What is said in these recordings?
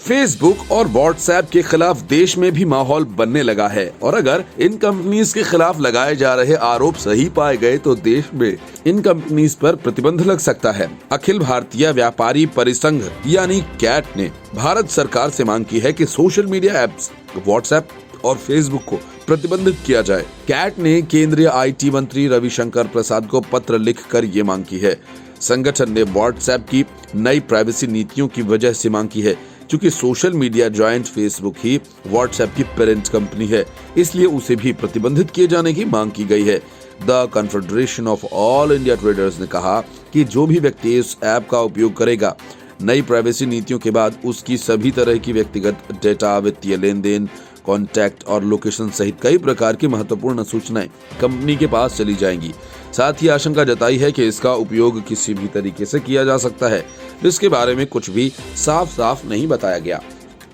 Facebook और WhatsApp के खिलाफ देश में भी माहौल बनने लगा है और अगर इन कंपनीज के खिलाफ लगाए जा रहे आरोप सही पाए गए तो देश में इन कंपनीज पर प्रतिबंध लग सकता है। अखिल भारतीय व्यापारी परिसंघ यानी कैट ने भारत सरकार से मांग की है कि सोशल मीडिया एप्स व्हाट्सएप और फेसबुक को प्रतिबंधित किया जाए। कैट ने केंद्रीय IT मंत्री रविशंकर प्रसाद को पत्र लिखकर ये मांग की है। संगठन ने व्हाट्सएप की नई प्राइवेसी नीतियों की वजह से मांग की है, क्योंकि सोशल मीडिया जॉइंट फेसबुक ही व्हाट्सएप की पेरेंट कंपनी है, इसलिए उसे भी प्रतिबंधित किए जाने की मांग की गई है। The confederation of all India traders ने कहा कि जो भी व्यक्ति इस ऐप का उपयोग करेगा, नई प्राइवेसी नीतियों के बाद उसकी सभी तरह की व्यक्तिगत डेटा, वित्तीय लेन देन, कॉन्टैक्ट और लोकेशन सहित कई प्रकार की महत्वपूर्ण सूचनाएं कंपनी के पास चली जाएंगी। साथ ही आशंका जताई है कि इसका उपयोग किसी भी तरीके से किया जा सकता है, जिसके बारे में कुछ भी साफ नहीं बताया गया।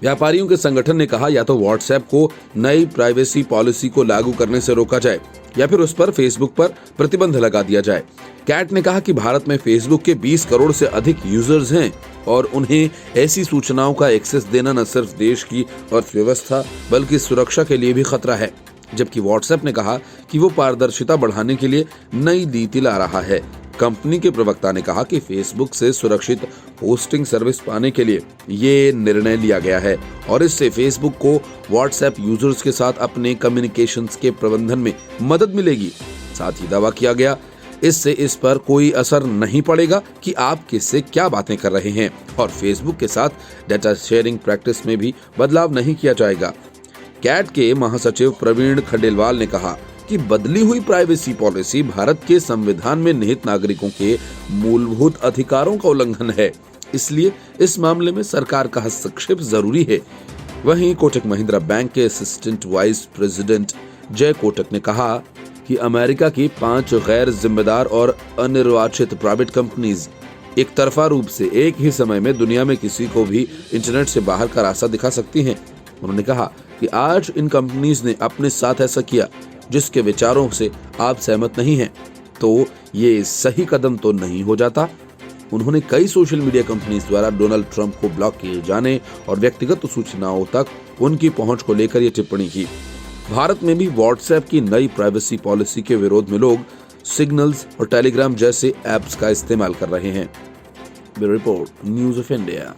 व्यापारियों के संगठन ने कहा या तो व्हाट्सएप को नई प्राइवेसी पॉलिसी को लागू करने से रोका जाए या फिर उस पर फेसबुक पर प्रतिबंध लगा दिया जाए। कैट ने कहा कि भारत में फेसबुक के 20 करोड़ से अधिक यूजर्स हैं और उन्हें ऐसी सूचनाओं का एक्सेस देना न सिर्फ देश की अर्थव्यवस्था बल्कि सुरक्षा के लिए भी खतरा है। जबकि व्हाट्सएप ने कहा कि वो पारदर्शिता बढ़ाने के लिए नई नीति ला रहा है। कंपनी के प्रवक्ता ने कहा कि फेसबुक से सुरक्षित होस्टिंग सर्विस पाने के लिए ये निर्णय लिया गया है और इससे फेसबुक को व्हाट्सएप यूजर्स के साथ अपने कम्युनिकेशंस के प्रबंधन में मदद मिलेगी। साथ ही दावा किया गया इससे इस पर कोई असर नहीं पड़ेगा कि आप किससे क्या बातें कर रहे हैं और फेसबुक के साथ डेटा शेयरिंग प्रैक्टिस में भी बदलाव नहीं किया जाएगा। कैट के महासचिव प्रवीण खंडेलवाल ने कहा कि बदली हुई प्राइवेसी पॉलिसी भारत के संविधान में निहित नागरिकों के मूलभूत अधिकारों का उल्लंघन है, इसलिए इस मामले में सरकार का हस्तक्षेप जरूरी है। वहीं कोटक महिंद्रा बैंक के असिस्टेंट वाइस प्रेसिडेंट जय कोटक ने कहा कि अमेरिका की 5 गैर जिम्मेदार और अनिर्वाचित प्राइवेट कंपनीज एक तरफा रूप से एक ही समय में दुनिया में किसी को भी इंटरनेट से बाहर का रास्ता दिखा सकती हैं। उन्होंने कहा कि आज इन कंपनीज ने अपने साथ ऐसा किया जिसके विचारों से आप सहमत नहीं हैं, तो ये सही कदम तो नहीं हो जाता। उन्होंने कई सोशल मीडिया कंपनीज द्वारा डोनाल्ड ट्रंप को ब्लॉक किए जाने और व्यक्तिगत सूचनाओं तक उनकी पहुंच को लेकर ये टिप्पणी की। भारत में भी व्हाट्सएप की नई प्राइवेसी पॉलिसी के विरोध में लोग सिग्नल्स और टेलीग्राम जैसे ऐप्स का इस्तेमाल कर रहे हैं। Bureau report, news of India.